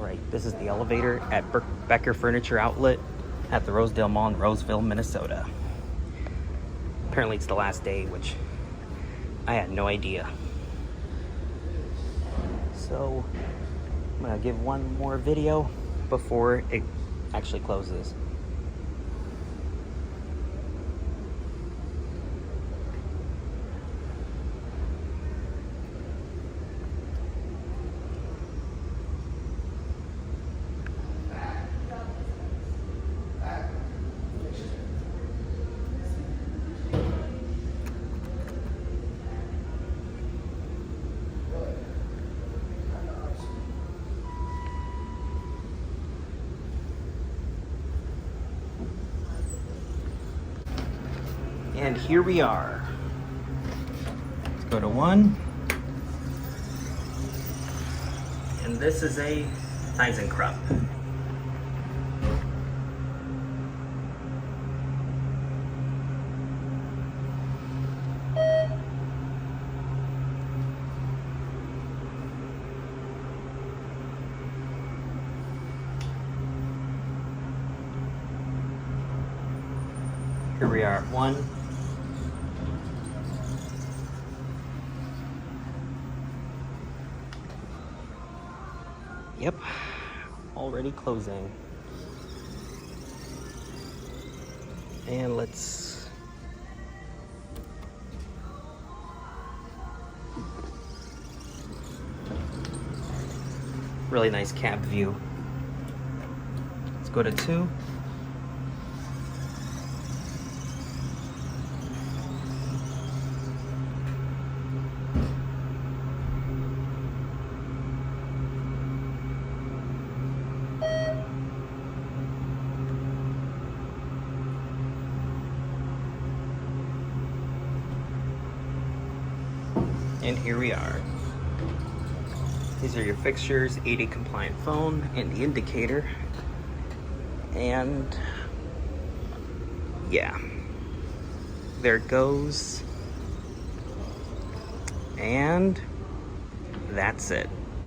Alright, this is the elevator at Becker Furniture Outlet at the Rosedale Mall in Roseville, Minnesota. Apparently it's the last day, which I had no idea. So I'm gonna give one more video before it actually closes. And here we are. Let's go to 1. And this is a Thyssenkrupp. Here we are at 1. Yep, already closing. And let's really nice cab view. Let's go to 2. And here we are. These are your fixtures, 80 compliant phone, and the indicator. And yeah, there it goes. And that's it.